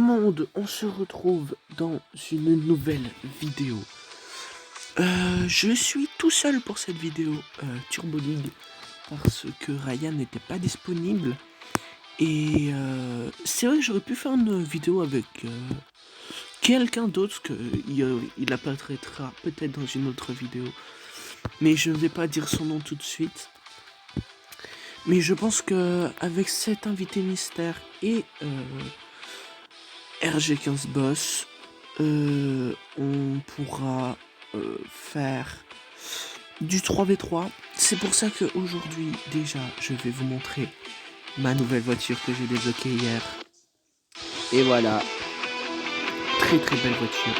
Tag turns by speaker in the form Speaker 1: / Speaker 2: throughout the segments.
Speaker 1: monde, on se retrouve dans une nouvelle vidéo. Je suis tout seul pour cette vidéo Turbo League parce que Ryan n'était pas disponible. Et c'est vrai que j'aurais pu faire une vidéo avec quelqu'un d'autre il apparaîtra peut-être dans une autre vidéo. Mais je ne vais pas dire son nom tout de suite. Mais je pense que avec cet invité mystère et RG15 Boss, on pourra faire du 3v3. C'est pour ça qu'aujourd'hui, déjà, je vais vous montrer ma nouvelle voiture que j'ai débloquée hier. Et voilà, très très belle voiture.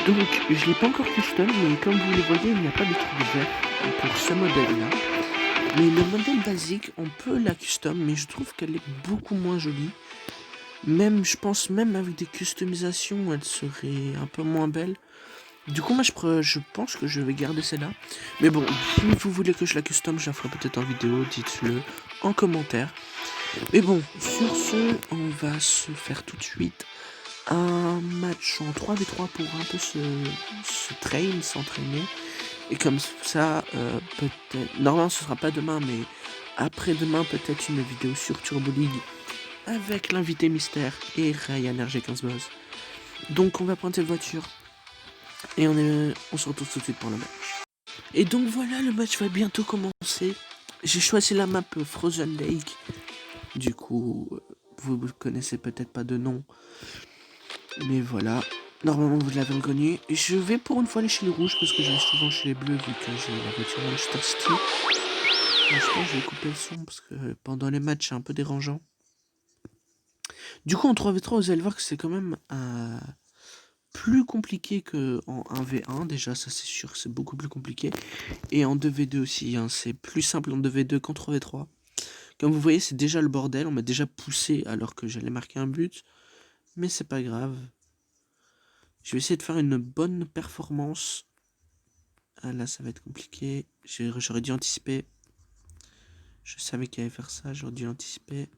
Speaker 1: Donc, je l'ai pas encore custom, mais comme vous le voyez, il n'y a pas de truc vert pour ce modèle-là. Mais le modèle basique, on peut la custom, mais je trouve qu'elle est beaucoup moins jolie. Même, je pense, même avec des customisations, elle serait un peu moins belle. Du coup, moi, je pense que je vais garder celle-là. Mais bon, si vous voulez que je la custom, je la ferai peut-être en vidéo, dites-le en commentaire. Mais bon, sur ce, on va se faire tout de suite un match en 3v3 pour un peu s'entraîner. Et comme ça, peut-être... Normalement, ce sera pas demain, mais après-demain, peut-être une vidéo sur Turbo League avec l'invité mystère et Ryan RG15 Boss. Donc, on va prendre cette voiture. Et on se retrouve tout de suite pour le match. Et donc voilà, le match va bientôt commencer. J'ai choisi la map Frozen Lake. Du coup, vous ne connaissez peut-être pas de nom. Mais voilà. Normalement, vous l'avez reconnu. Je vais pour une fois aller chez les rouges parce que je vais souvent chez les bleus vu que j'ai la voiture Manchester City. Je pense que je vais couper le son parce que pendant les matchs, c'est un peu dérangeant. Du coup, en 3v3, vous allez voir que c'est quand même plus compliqué que en 1v1, déjà ça c'est sûr, c'est beaucoup plus compliqué. Et en 2v2 aussi, hein, c'est plus simple en 2v2 qu'en 3v3. Comme vous voyez, c'est déjà le bordel, on m'a déjà poussé alors que j'allais marquer un but. Mais c'est pas grave. Je vais essayer de faire une bonne performance. Ah là, ça va être compliqué. J'aurais dû anticiper. Je savais qu'il allait faire ça, j'aurais dû anticiper.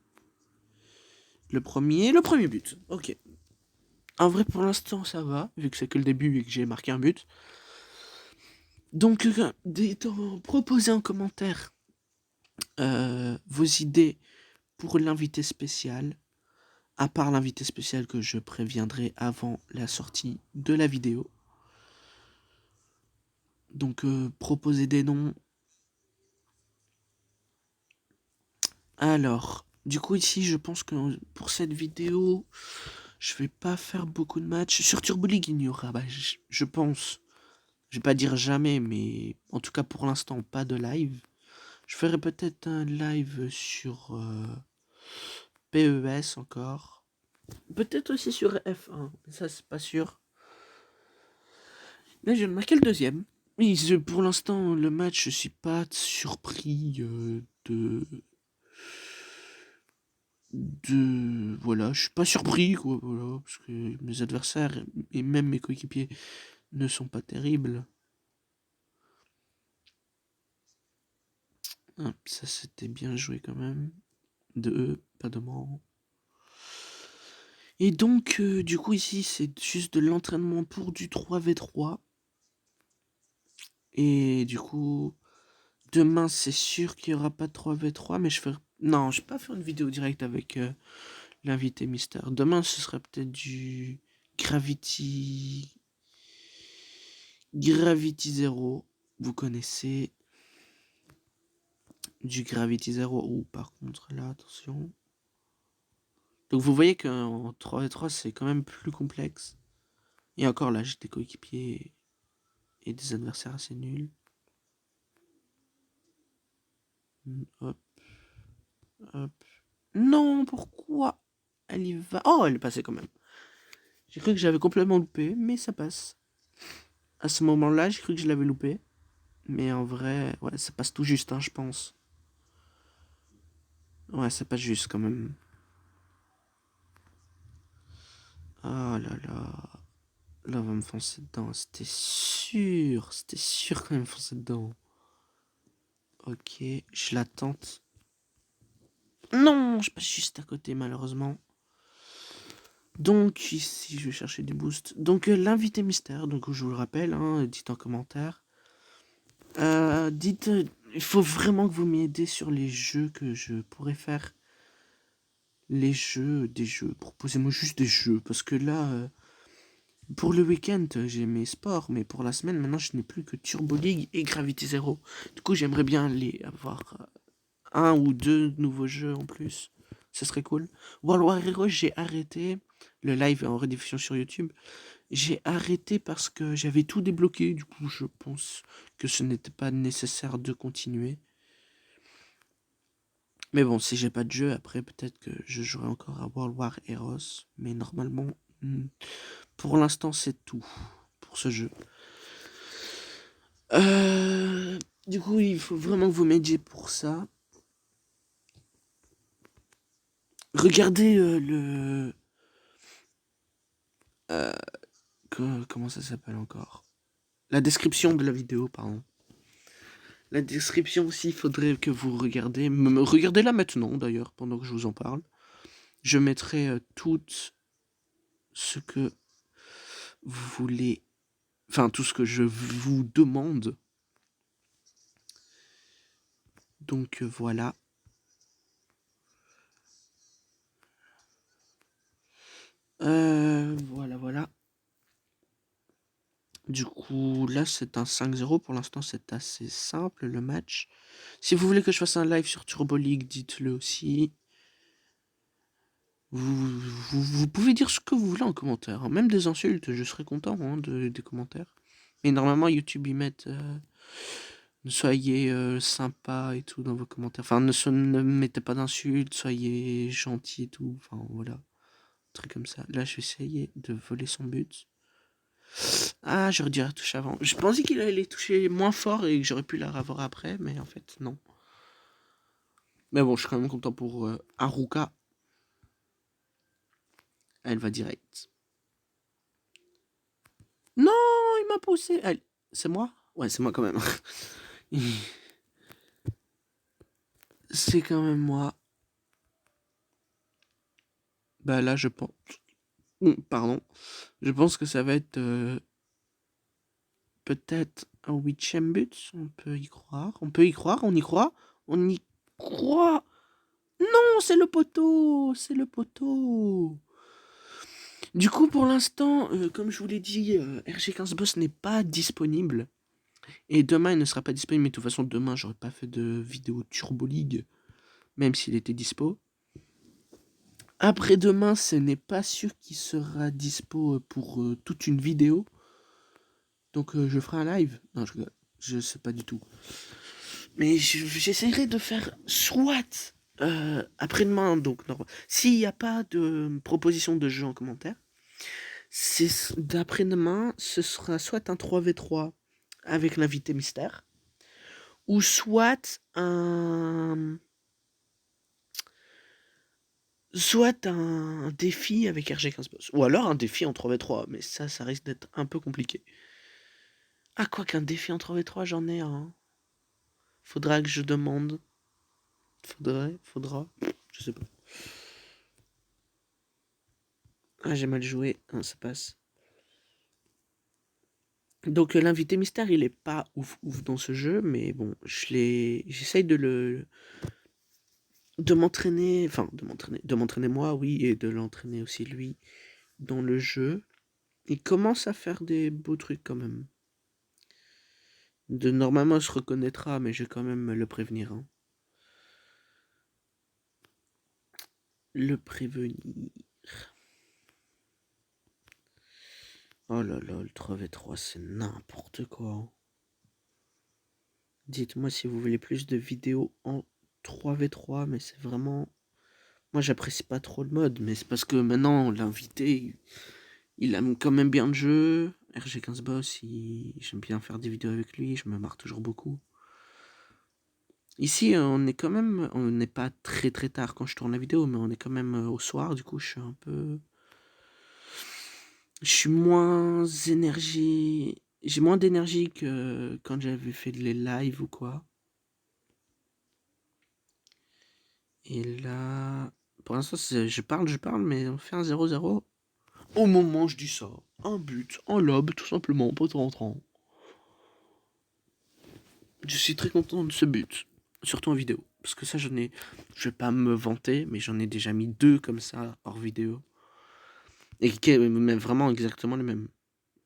Speaker 1: Le premier but, ok. En vrai, pour l'instant, ça va, vu que c'est que le début et que j'ai marqué un but. Donc, proposez en commentaire vos idées pour l'invité spécial. À part l'invité spécial que je préviendrai avant la sortie de la vidéo. Donc, proposez des noms. Alors, du coup, ici, je pense que pour cette vidéo, je vais pas faire beaucoup de matchs. Sur Turbo League, il y aura, je pense, je vais pas dire jamais, mais en tout cas pour l'instant, pas de live. Je ferai peut-être un live sur PES encore. Peut-être aussi sur F1, mais ça c'est pas sûr. Là, je viens de marquer le deuxième. Oui, pour l'instant, le match, je suis pas surpris voilà, je suis pas surpris, quoi, voilà, parce que mes adversaires et même mes coéquipiers ne sont pas terribles. Ah, ça, c'était bien joué quand même. De eux, pas de moi. Et donc, du coup, ici, c'est juste de l'entraînement pour du 3v3. Et du coup, demain, c'est sûr qu'il n'y aura pas de 3v3, mais non, je vais pas faire une vidéo directe avec l'invité mystère. Demain, ce sera peut-être du Gravity... Gravity Zero. Vous connaissez du Gravity Zero. Ou par contre, là, attention. Donc vous voyez qu'en 3v3, c'est quand même plus complexe. Et encore là, j'ai des coéquipiers et des adversaires assez nuls. Hop. Hop. Non, pourquoi elle y va? Oh, elle est passée quand même. J'ai cru que j'avais complètement loupé, mais ça passe. À ce moment-là, j'ai cru que je l'avais loupé. Mais en vrai, ouais, ça passe tout juste, hein, je pense. Ouais, ça passe juste quand même. Oh là là. Là, on va me foncer dedans. C'était sûr. C'était sûr qu'on va me foncer dedans. Ok, je la tente. Non, je passe juste à côté, malheureusement. Donc ici, je vais chercher des boosts. Donc l'invité mystère, donc je vous le rappelle, hein, dites en commentaire. Dites, il faut vraiment que vous m'aidez sur les jeux que je pourrais faire. Les jeux, des jeux. Proposez-moi juste des jeux, parce que là, pour le week-end, j'ai mes sports, mais pour la semaine, maintenant, je n'ai plus que Turbo League et Gravity Zero. Du coup, j'aimerais bien aller avoir un ou deux nouveaux jeux en plus. Ce serait cool. World War Heroes, j'ai arrêté. Le live est en rediffusion sur YouTube. J'ai arrêté parce que j'avais tout débloqué. Du coup, je pense que ce n'était pas nécessaire de continuer. Mais bon, si j'ai pas de jeu, après, peut-être que je jouerai encore à World War Heroes. Mais normalement, pour l'instant, c'est tout pour ce jeu. Du coup, il faut vraiment que vous m'aidiez pour ça. Regardez comment ça s'appelle encore? La description de la vidéo, pardon. La description aussi, il faudrait que vous regardez. Regardez-la maintenant, d'ailleurs, pendant que je vous en parle. Je mettrai tout ce que vous voulez. Enfin, tout ce que je vous demande. Donc voilà. Voilà. Du coup, là, c'est un 5-0. Pour l'instant, c'est assez simple, le match. Si vous voulez que je fasse un live sur Turbo League, dites-le aussi. Vous pouvez dire ce que vous voulez en commentaire. Hein. Même des insultes, je serais content des commentaires. Mais normalement, YouTube, ils mettent... soyez sympa et tout dans vos commentaires. Enfin, ne mettez pas d'insultes, soyez gentil et tout. Enfin, voilà. Un truc comme ça. Là, je vais essayer de voler son but. Ah, j'aurais dû la toucher avant. Je pensais qu'il allait toucher moins fort et que j'aurais pu la revoir après, mais en fait, non. Mais bon, je suis quand même content pour Haruka. Elle va direct. Non, il m'a poussé. C'est moi? Ouais, c'est moi quand même. C'est quand même moi. Bah là, je pense... Pardon. Je pense que ça va être peut-être un huitième but. On peut y croire. On peut y croire. On y croit. On y croit. Non, c'est le poteau. C'est le poteau. Du coup, pour l'instant, comme je vous l'ai dit, RG15 Boss n'est pas disponible. Et demain, il ne sera pas disponible. Mais de toute façon, demain, j'aurais pas fait de vidéo Turbo League. Même s'il était dispo. Après-demain, ce n'est pas sûr qu'il sera dispo pour toute une vidéo. Donc je ferai un live. Non, je sais pas du tout. Mais j'essaierai de faire soit après-demain. Donc s'il n'y a pas de proposition de jeu en commentaire, d'après-demain, ce sera soit un 3v3 avec l'invité mystère, ou soit un défi avec RG15 Boss. Ou alors un défi en 3v3, mais ça risque d'être un peu compliqué. Ah, quoi qu'un défi en 3v3, j'en ai un. Faudra que je demande. Faudra. Je sais pas. Ah, j'ai mal joué. Ah, ça passe. Donc l'invité mystère, il est pas ouf dans ce jeu, mais bon, j'essaye de m'entraîner, enfin de m'entraîner moi, oui, et de l'entraîner aussi lui dans le jeu. Il commence à faire des beaux trucs quand même. Normalement, il se reconnaîtra, mais je vais quand même le prévenir. Hein. Le prévenir. Oh là là, le 3v3, c'est n'importe quoi. Dites-moi si vous voulez plus de vidéos en 3v3, mais c'est vraiment... Moi, j'apprécie pas trop le mode, mais c'est parce que maintenant, l'invité, il aime quand même bien le jeu. RG15 Boss, j'aime bien faire des vidéos avec lui, je me marre toujours beaucoup. Ici, on est quand même... On n'est pas très très tard quand je tourne la vidéo, mais on est quand même au soir, du coup, je suis un peu... Je suis moins énergie... J'ai moins d'énergie que quand j'avais fait les lives ou quoi. Et là... Pour l'instant, je parle, mais on fait un 0-0. Au moment où je dis ça, un but, un lob, tout simplement, poteau rentrant. Je suis très content de ce but, surtout en vidéo. Parce que ça, je vais pas me vanter, mais j'en ai déjà mis 2 comme ça, hors vidéo. Et qui est même vraiment exactement les mêmes.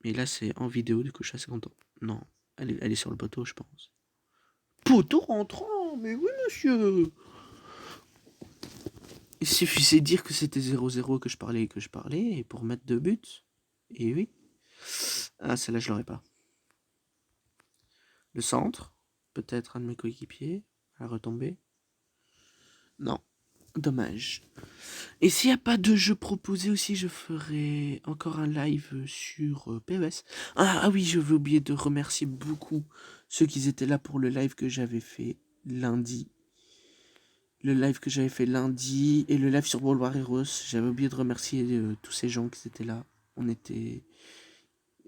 Speaker 1: Mais là, c'est en vidéo, du coup, je suis assez content. Non, elle est sur le poteau, je pense. Poteau rentrant, mais oui, monsieur. Il suffisait de dire que c'était 0-0 que je parlais, et pour mettre 2 buts. Et oui. Ah, celle-là, je l'aurais pas. Le centre, peut-être un de mes coéquipiers, à la retombée. Non, dommage. Et s'il n'y a pas de jeu proposé aussi, je ferai encore un live sur PES. Ah oui, je vais oublier de remercier beaucoup ceux qui étaient là pour le live que j'avais fait lundi. Le live que j'avais fait lundi et le live sur World War Heroes. J'avais oublié de remercier tous ces gens qui étaient là. On était...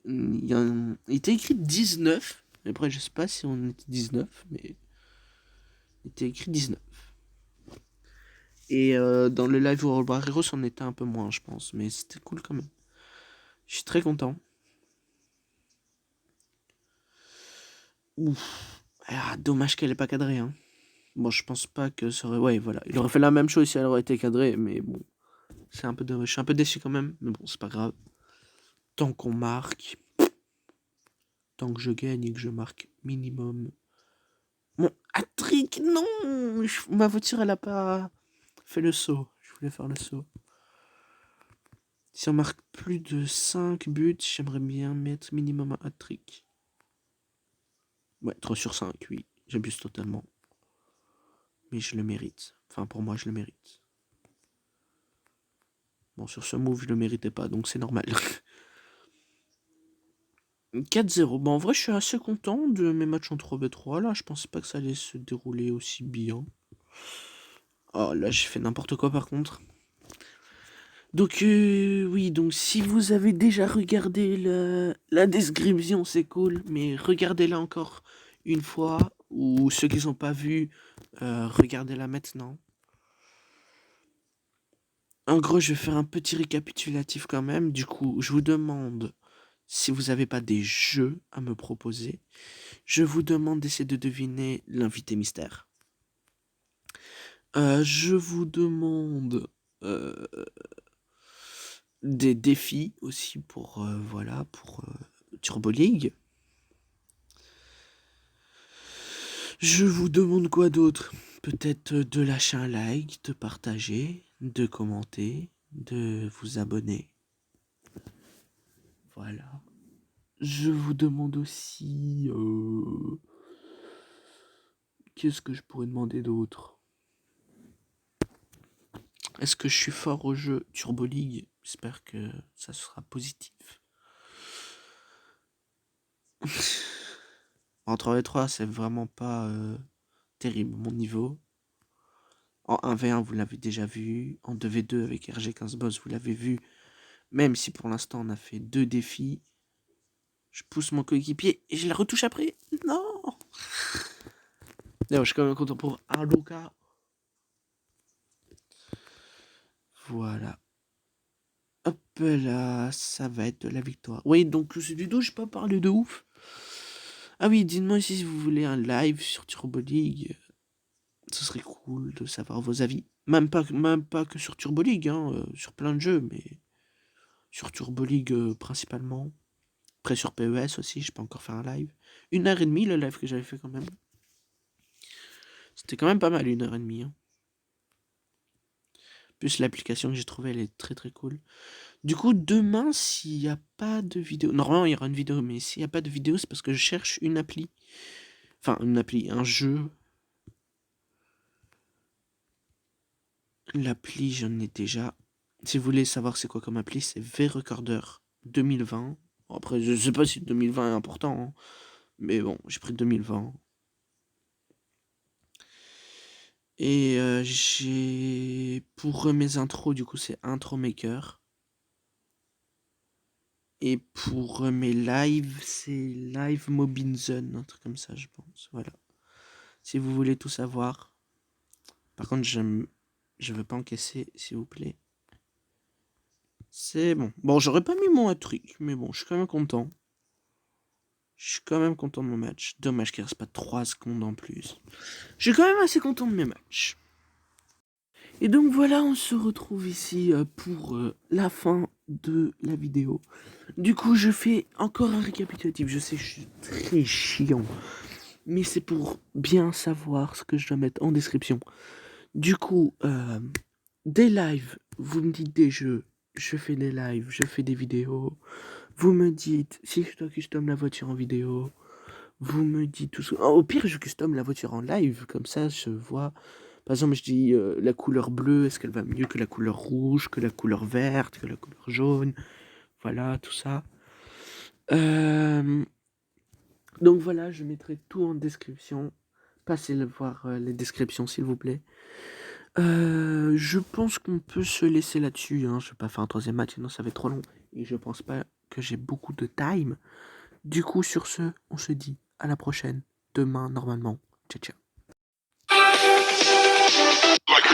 Speaker 1: Il était écrit 19. Après, je sais pas si on était 19, mais... Il était écrit 19. Et dans le live World War Heroes, on était un peu moins, je pense. Mais c'était cool quand même. Je suis très content. Ouf. Ah, dommage qu'elle ait pas cadré, hein. Bon, je pense pas que ça aurait... Ouais, voilà. Il aurait fait la même chose si elle aurait été cadrée, mais bon. C'est un peu dommage. Je suis un peu déçu quand même, mais bon, c'est pas grave. Tant qu'on marque, tant que je gagne et que je marque minimum. Mon hat-trick, non. Ma voiture, elle a pas fait le saut. Je voulais faire le saut. Si on marque plus de 5 buts, j'aimerais bien mettre minimum un hat-trick. Ouais, 3 sur 5, oui. J'abuse totalement. Mais je le mérite. Enfin, pour moi, je le mérite. Bon, sur ce move, je le méritais pas, donc c'est normal. 4-0. Bon, en vrai, je suis assez content de mes matchs en 3v3. Là, je pensais pas que ça allait se dérouler aussi bien. Oh, là, j'ai fait n'importe quoi, par contre. Donc, oui, donc si vous avez déjà regardé la description, c'est cool. Mais regardez-la encore une fois. Ou ceux qui n'ont pas vu, regardez-la maintenant. En gros, je vais faire un petit récapitulatif quand même. Du coup, je vous demande si vous n'avez pas des jeux à me proposer. Je vous demande d'essayer de deviner l'invité mystère. Je vous demande euh, des défis aussi pour voilà pour Turbo League. Je vous demande quoi d'autre? Peut-être de lâcher un like, de partager, de commenter, de vous abonner. Voilà. Je vous demande aussi qu'est-ce que je pourrais demander d'autre? Est-ce que je suis fort au jeu Turbo League? J'espère que ça sera positif. En 3v3, c'est vraiment pas terrible mon niveau. En 1v1, vous l'avez déjà vu. En 2v2 avec RG15 Boss, vous l'avez vu. Même si pour l'instant, on a fait 2 défis. Je pousse mon coéquipier et je la retouche après. Non. D'ailleurs, je suis quand même content pour Arloka. Voilà. Hop là, ça va être de la victoire. Oui, donc c'est du dos, je pas parlé de ouf. Ah oui, dites-moi si vous voulez un live sur Turbo League. Ce serait cool de savoir vos avis. Même pas que sur Turbo League, hein, sur plein de jeux, mais sur Turbo League principalement. Après sur PES aussi, je peux encore faire un live. 1h30 le live que j'avais fait quand même. C'était quand même pas mal 1h30. Hein. Plus l'application que j'ai trouvée, elle est très très cool. Du coup, demain, s'il n'y a pas de vidéo... Normalement, il y aura une vidéo, mais s'il n'y a pas de vidéo, c'est parce que je cherche une appli. Enfin, une appli, un jeu. L'appli, j'en ai déjà. Si vous voulez savoir c'est quoi comme appli, c'est V-Recorder 2020. Bon, après, je sais pas si 2020 est important, hein, mais bon, j'ai pris 2020. Et j'ai... Pour mes intros, du coup, c'est Intro Maker. Et pour mes lives, c'est Live Mobinzone, un truc comme ça, je pense. Voilà. Si vous voulez tout savoir. Par contre, je veux pas encaisser, s'il vous plaît. C'est bon. Bon, j'aurais pas mis mon hat-trick, mais bon, je suis quand même content. Je suis quand même content de mon match. Dommage qu'il reste pas 3 secondes en plus. Je suis quand même assez content de mes matchs. Et donc voilà, on se retrouve ici pour la fin de la vidéo. Du coup, je fais encore un récapitulatif. Je sais, je suis très chiant. Mais c'est pour bien savoir ce que je dois mettre en description. Du coup, des lives, vous me dites des jeux, je fais des lives, je fais des vidéos. Vous me dites si je dois custom la voiture en vidéo. Vous me dites tout ça. Oh, au pire, je custom la voiture en live, comme ça je vois. Par exemple, je dis la couleur bleue, est-ce qu'elle va mieux que la couleur rouge, que la couleur verte, que la couleur jaune. Voilà, tout ça. Donc voilà, je mettrai tout en description. Passez le voir les descriptions, s'il vous plaît. Je pense qu'on peut se laisser là-dessus. Hein. Je vais pas faire un troisième match, sinon ça va être trop long. Et je pense pas que j'ai beaucoup de time. Du coup, sur ce, on se dit à la prochaine. Demain, normalement. Ciao, ciao. Like